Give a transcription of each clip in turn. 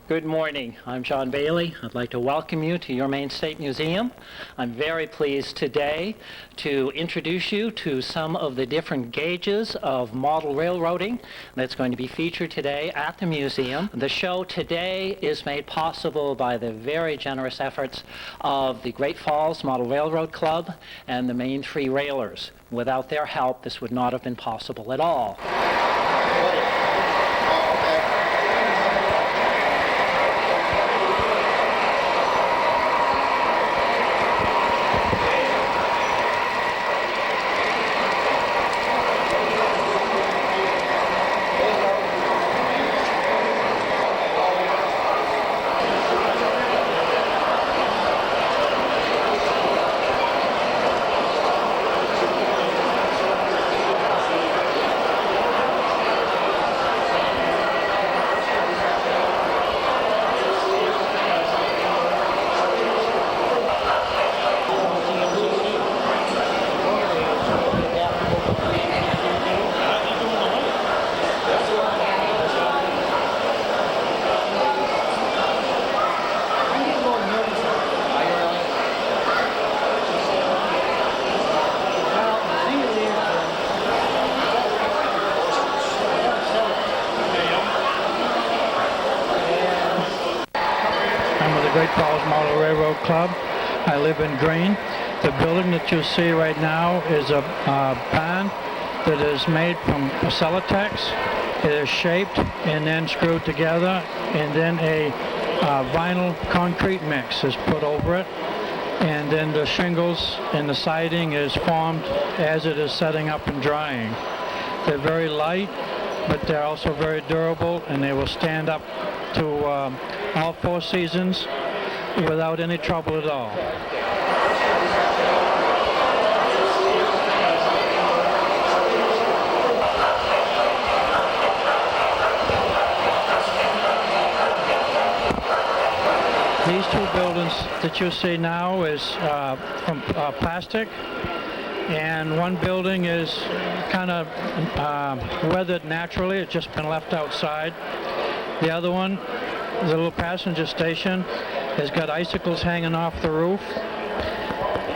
Good morning. I'm John Bailey. I'd like to welcome you to your Maine State Museum. I'm very pleased today to introduce you to some of the different gauges of model railroading that's going to be featured today at the museum. The show today is made possible by the very generous efforts of the Great Falls Model Railroad Club and the Maine Three Railers. Without their help, this would not have been possible at all. Great Falls Model Railroad Club. I live in Green. The building that you see right now is a barn that is made from Celotex. It is shaped and then screwed together, and then a vinyl concrete mix is put over it, and then the shingles and the siding is formed as it is setting up and drying. They're very light, but they're also very durable, and they will stand up to all 4 seasons without any trouble at all. These 2 buildings that you see now is from plastic, and one building is kind of weathered naturally. It's just been left outside. The other one, the little passenger station, has got icicles hanging off the roof,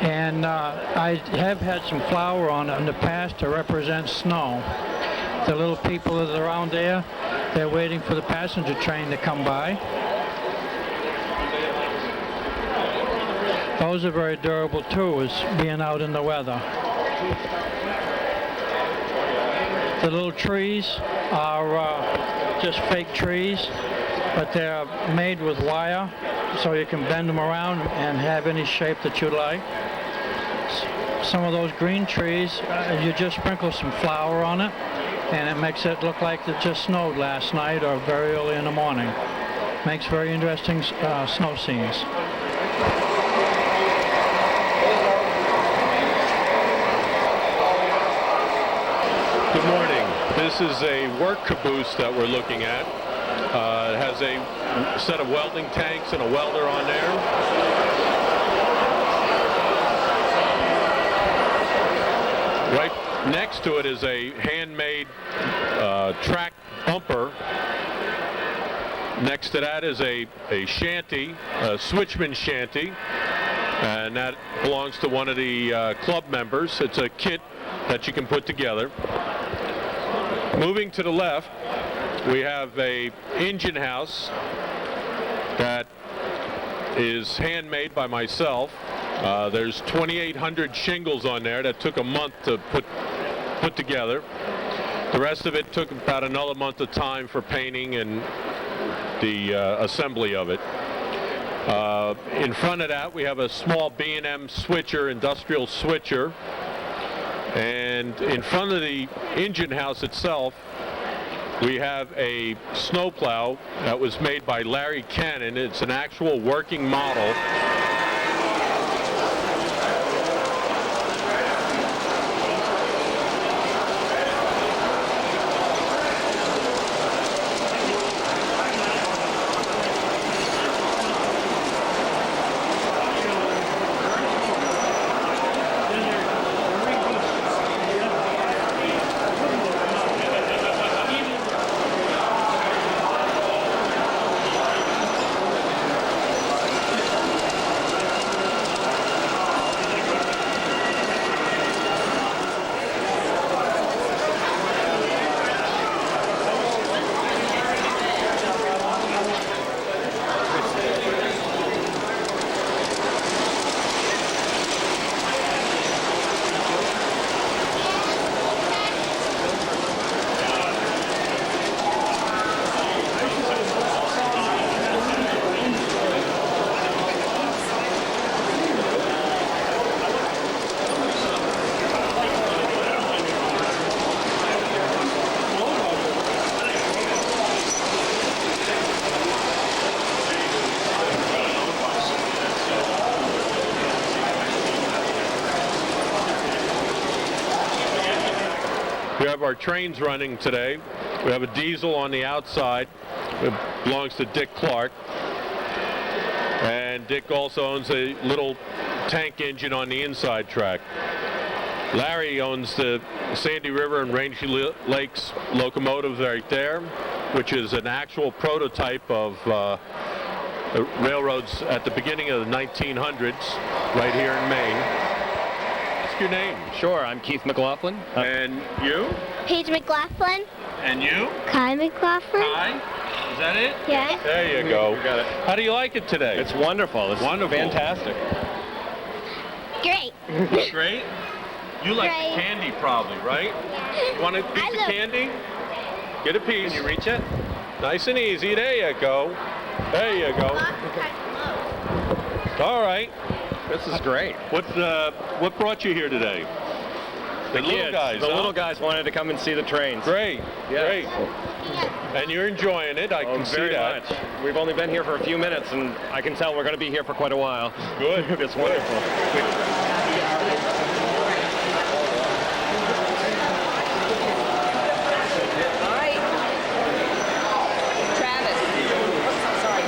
and I have had some flour on it in the past to represent snow. The little people that are around there, they're waiting for the passenger train to come by. Those are very durable too, as being out in the weather. The little trees are just fake trees, but they're made with wire, so you can bend them around and have any shape that you like. Some of those green trees, you just sprinkle some flour on it, and it makes it look like it just snowed last night or very early in the morning. Makes very interesting snow scenes. Good morning. This is a work caboose that we're looking at. It has a set of welding tanks and a welder on there. Right next to it is a handmade track bumper. Next to that is a shanty, a switchman shanty, and that belongs to one of the club members. It's a kit that you can put together. Moving to the left, we have a engine house that is handmade by myself. There's 2,800 shingles on there that took a month to put together. The rest of it took about another month of time for painting and the assembly of it. In front of that, we have a small B&M switcher, industrial switcher. And in front of the engine house itself, we have a snowplow that was made by Larry Cannon. It's an actual working model. of our trains running today. We have a diesel on the outside. It belongs to Dick Clark. And Dick also owns a little tank engine on the inside track. Larry owns the Sandy River and Rangeley Lakes locomotive right there, which is an actual prototype of railroads at the beginning of the 1900s right here in Maine. What's your name? Sure, I'm Keith McLaughlin. And you? Paige McLaughlin. And you? Kai McLaughlin. Hi. Is that it? Yeah. There you go. You got it. How do you like it today? It's wonderful. It's wonderful. Fantastic. Great. Great. You like Great. the candy probably, right? You want a piece of candy? Get a piece. Can you reach it? Nice and easy. There you go. There you go. All right. This is great. What brought you here today? The little Kids, guys. The huh? little guys wanted to come and see the trains. Great. Yeah. Great. And you're enjoying it. I can see very that. much. We've only been here for a few minutes, and I can tell we're going to be here for quite a while. Good. It's wonderful. All right. Travis. Sorry.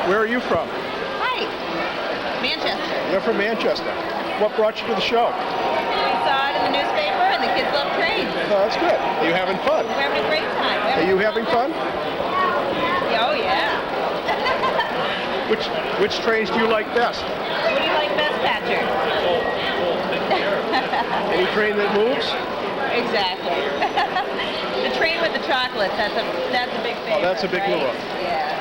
Where are you from? Hi. Manchester. You're from Manchester. What brought you to the show? We saw it in the newspaper, and the kids love trains. Oh, that's good. Are you having fun? We're having a great time. Are you having fun? Oh, yeah. Which trains do you like best? What do you like best, Patrick? Any train that moves? Exactly. The train with the chocolates, that's a big favorite. Oh, that's a big right? lure. Yeah.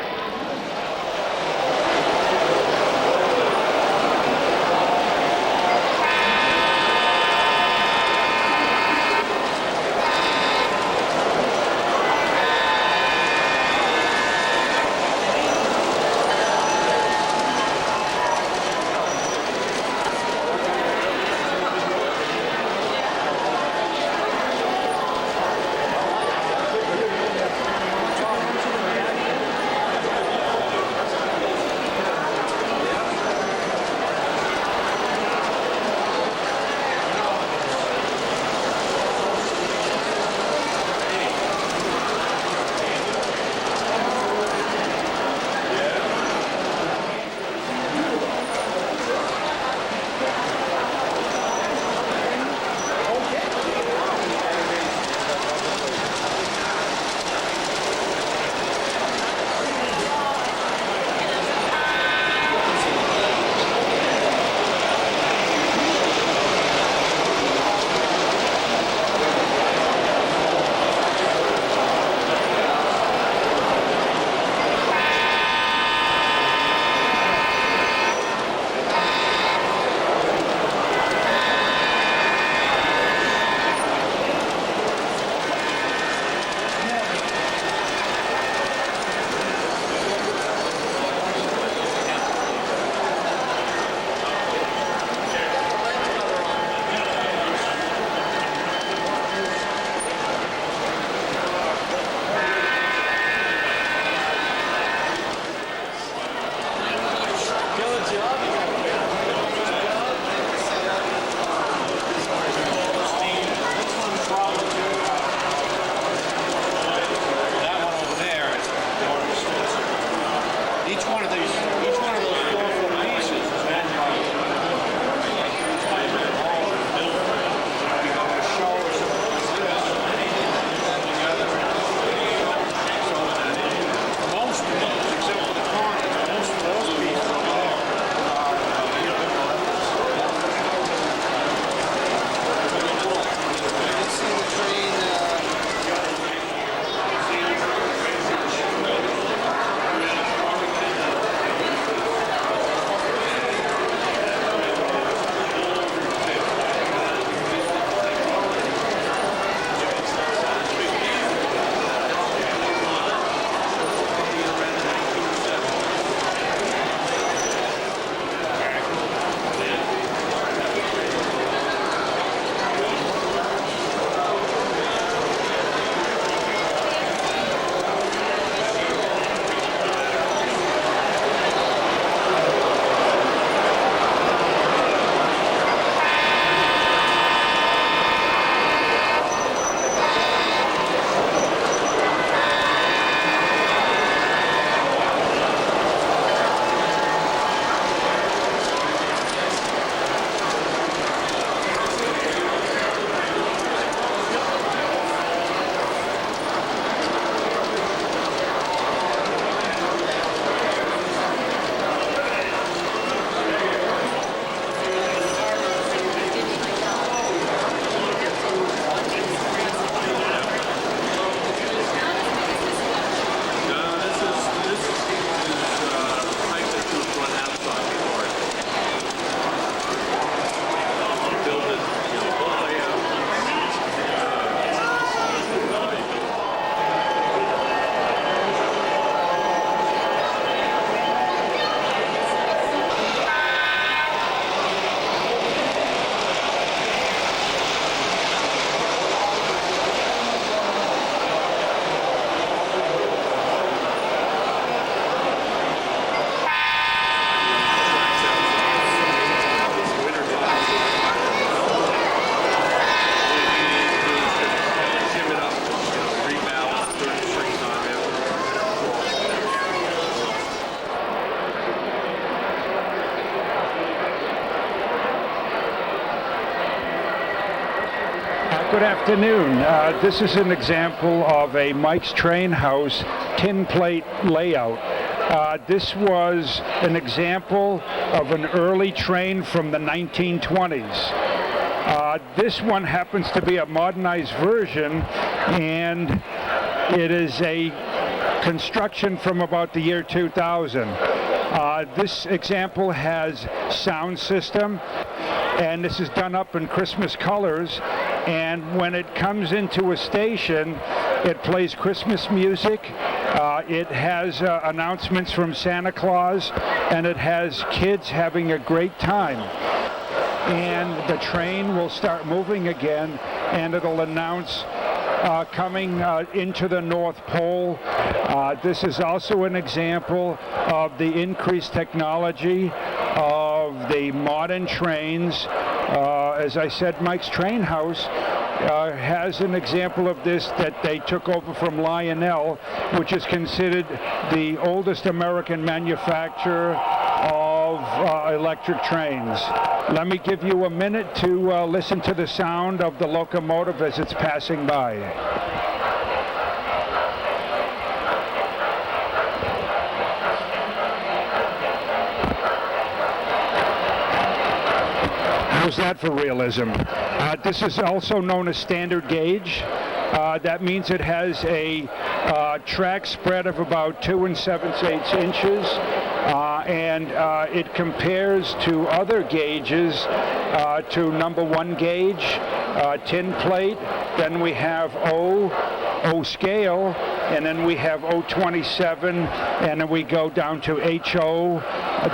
afternoon. This is an example of a Mike's Train House tin plate layout. This was an example of an early train from the 1920s. This one happens to be a modernized version, and it is a construction from about the year 2000. This example has sound system, and this is done up in Christmas colors, and when it comes into a station, it plays Christmas music. It has announcements from Santa Claus, and it has kids having a great time. And the train will start moving again, and it'll announce coming into the North Pole. This is also an example of the increased technology of the modern trains. As I said, Mike's Train House has an example of this that they took over from Lionel, which is considered the oldest American manufacturer of electric trains. Let me give you a minute to listen to the sound of the locomotive as it's passing by. How's that for realism? This is also known as standard gauge. That means it has a track spread of about 2 7/8 inches, and it compares to other gauges, to number 1 gauge, tin plate, then we have O scale, and then we have O27, and then we go down to HO,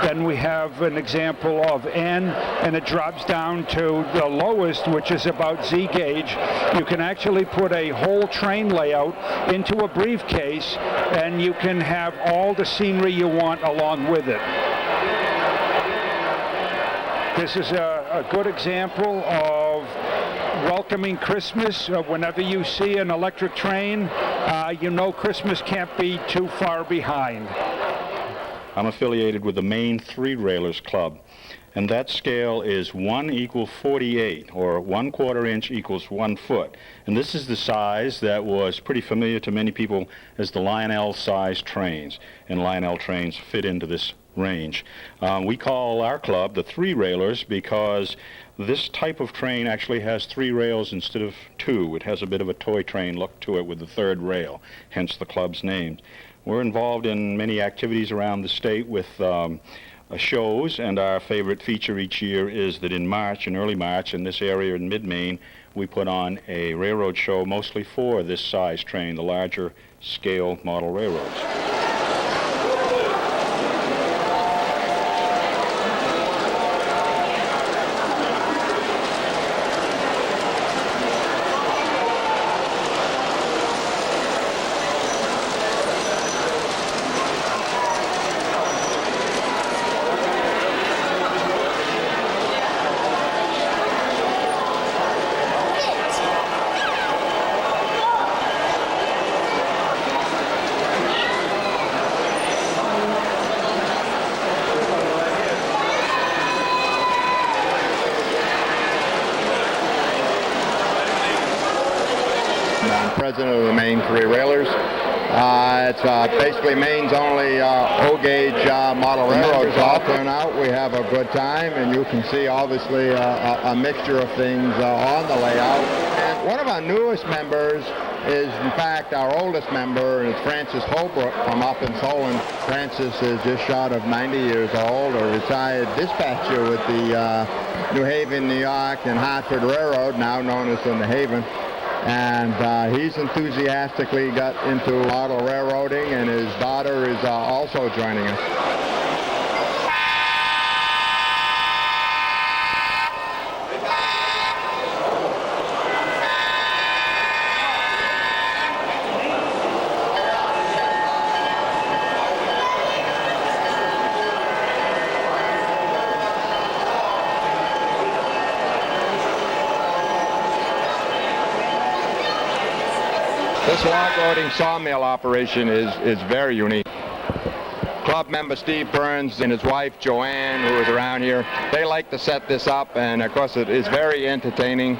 then we have an example of N, and it drops down to the lowest, which is about Z gauge. You can actually put a whole train layout into a briefcase, and you can have all the scenery you want along with it. This is a good example of welcoming Christmas. Whenever you see an electric train, you know Christmas can't be too far behind. I'm affiliated with the Maine Three Railers Club, and that scale is 1 = 48, or 1/4 inch = 1 foot. And this is the size that was pretty familiar to many people as the Lionel size trains, and Lionel trains fit into this range. We call our club the Three Railers because this type of train actually has 3 rails instead of 2. It has a bit of a toy train look to it with the 3rd rail, hence the club's name. We're involved in many activities around the state with shows, and our favorite feature each year is that in March, in early March, in this area in mid-Maine, we put on a railroad show mostly for this size train, the larger scale model railroads. President of the Maine Three Railers. It's basically Maine's only O-gauge model railroad. All turn out, we have a good time, and you can see obviously a mixture of things on the layout. And one of our newest members is in fact our oldest member, and it's Francis Holbrook from up in Solon. Francis is just short of 90 years old, a retired dispatcher with the New Haven, New York and Hartford Railroad, now known as the New Haven. And he's enthusiastically got into model railroading, and his daughter is also joining us. This log loading sawmill operation is very unique. Club member Steve Burns and his wife Joanne, who is around here, they like to set this up, and of course it is very entertaining.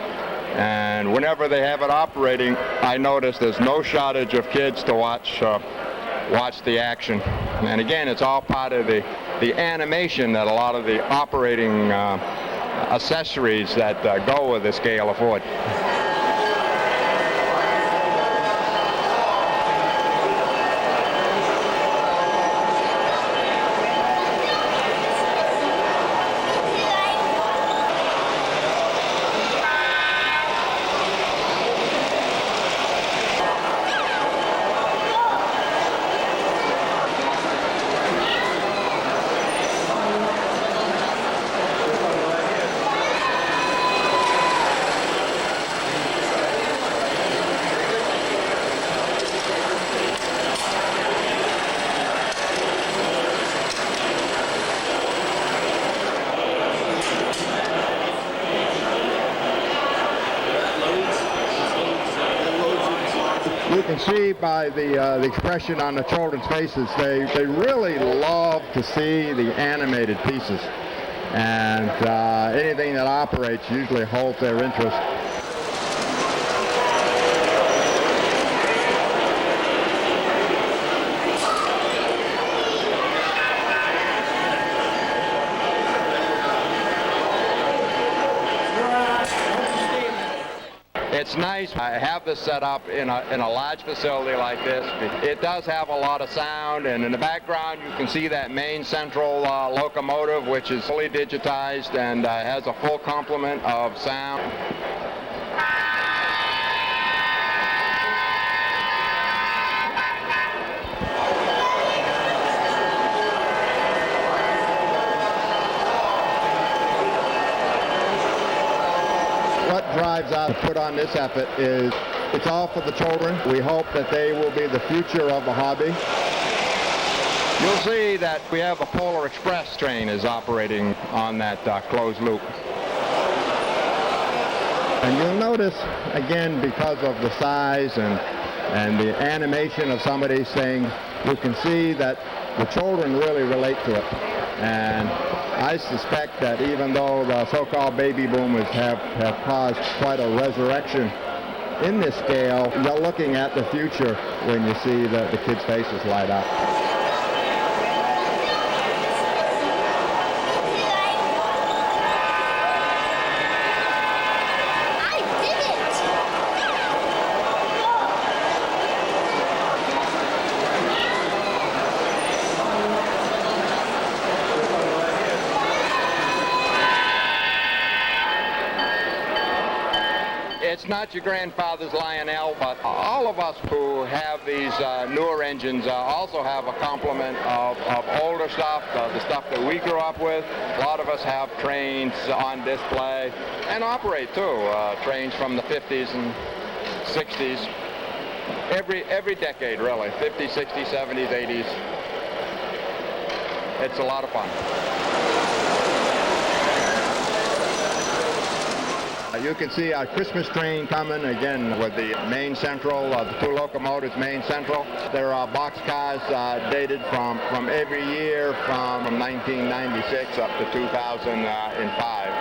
And whenever they have it operating, I notice there's no shortage of kids to watch the action. And again, it's all part of the animation that a lot of the operating accessories that go with the scale afford. You can see by the expression on the children's faces, they really love to see the animated pieces. And anything that operates usually holds their interest. It's nice. I have this set up in a large facility like this. It does have a lot of sound, and in the background you can see that Maine Central locomotive, which is fully digitized and has a full complement of sound. What drives us to put on this effort is it's all for the children. We hope that they will be the future of the hobby. You'll see that we have a Polar Express train is operating on that closed loop. And you'll notice, again, because of the size and the animation of some of these things, you can see that the children really relate to it. And I suspect that even though the so-called baby boomers have caused quite a resurrection in this scale, you're looking at the future when you see the kids' faces light up. It's not your grandfather's Lionel, but all of us who have these newer engines also have a complement of older stuff, the stuff that we grew up with. A lot of us have trains on display and operate too, trains from the 50s and 60s. Every decade, really, 50s, 60s, 70s, 80s. It's a lot of fun. You can see our Christmas train coming, again, with the Maine Central, the two locomotives, Maine Central. There are boxcars dated from every year from 1996 up to 2005.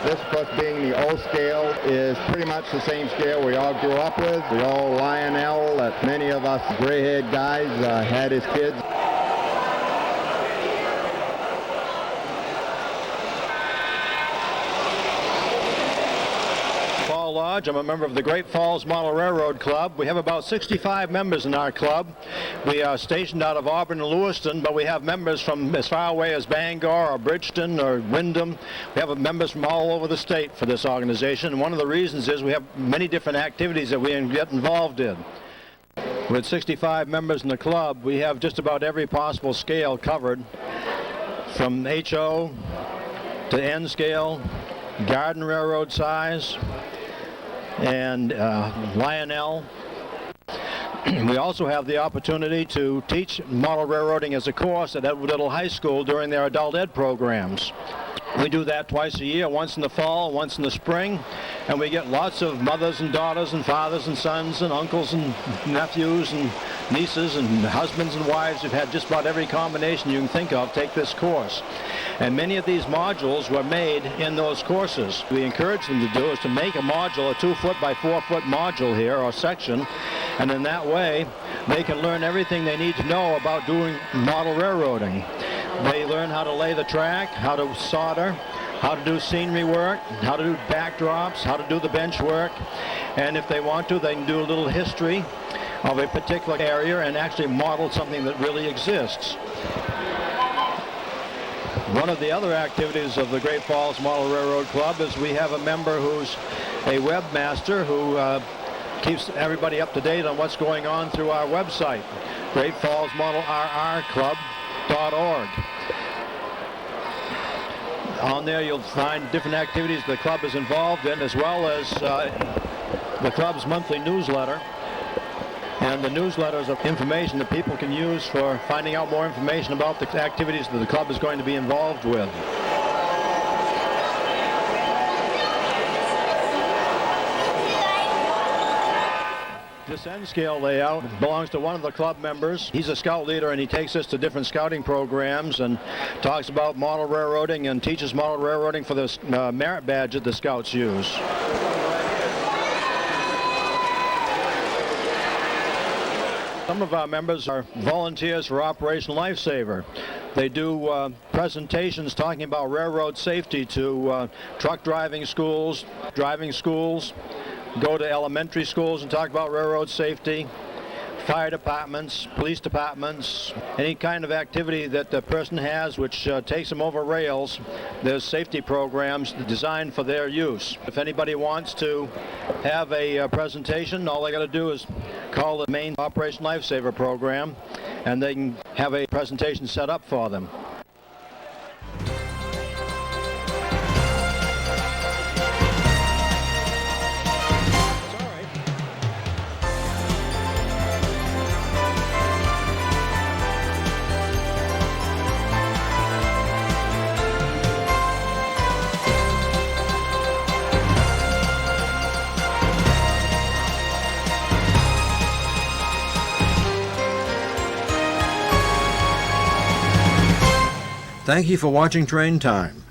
This, of course, being the old scale, is pretty much the same scale we all grew up with. The old Lionel that many of us gray-haired guys had as kids. Lodge. I'm a member of the Great Falls Model Railroad Club. We have about 65 members in our club. We are stationed out of Auburn and Lewiston, but we have members from as far away as Bangor or Bridgeton or Windham. We have members from all over the state for this organization. And one of the reasons is we have many different activities that we get involved in. With 65 members in the club, we have just about every possible scale covered, from HO to N scale, garden railroad size, and Lionel. We also have the opportunity to teach model railroading as a course at Edward Little High School during their adult ed programs. We do that twice a year, once in the fall, once in the spring, and we get lots of mothers and daughters and fathers and sons and uncles and nephews and nieces and husbands and wives who've had just about every combination you can think of take this course. And many of these modules were made in those courses. We encourage them to do is to make a module, a 2-foot by 4-foot module here, or section, and in that way they can learn everything they need to know about doing model railroading. They learn how to lay the track, how to solder, how to do scenery work, how to do backdrops, how to do the bench work, and if they want to, they can do a little history of a particular area and actually model something that really exists. One of the other activities of the Great Falls Model Railroad Club is we have a member who's a webmaster who keeps everybody up to date on what's going on through our website, greatfallsmodelrrclub.org. On there you'll find different activities the club is involved in, as well as the club's monthly newsletter. And the newsletter is information that people can use for finding out more information about the activities that the club is going to be involved with. This N scale layout belongs to one of the club members. He's a scout leader and he takes us to different scouting programs and talks about model railroading and teaches model railroading for the merit badge that the scouts use. Some of our members are volunteers for Operation Lifesaver. They do presentations talking about railroad safety to truck driving schools, go to elementary schools and talk about railroad safety, fire departments, police departments, any kind of activity that the person has which takes them over rails. There's safety programs designed for their use. If anybody wants to have a presentation, all they got to do is call the Maine Operation Lifesaver program and they can have a presentation set up for them. Thank you for watching Train Time.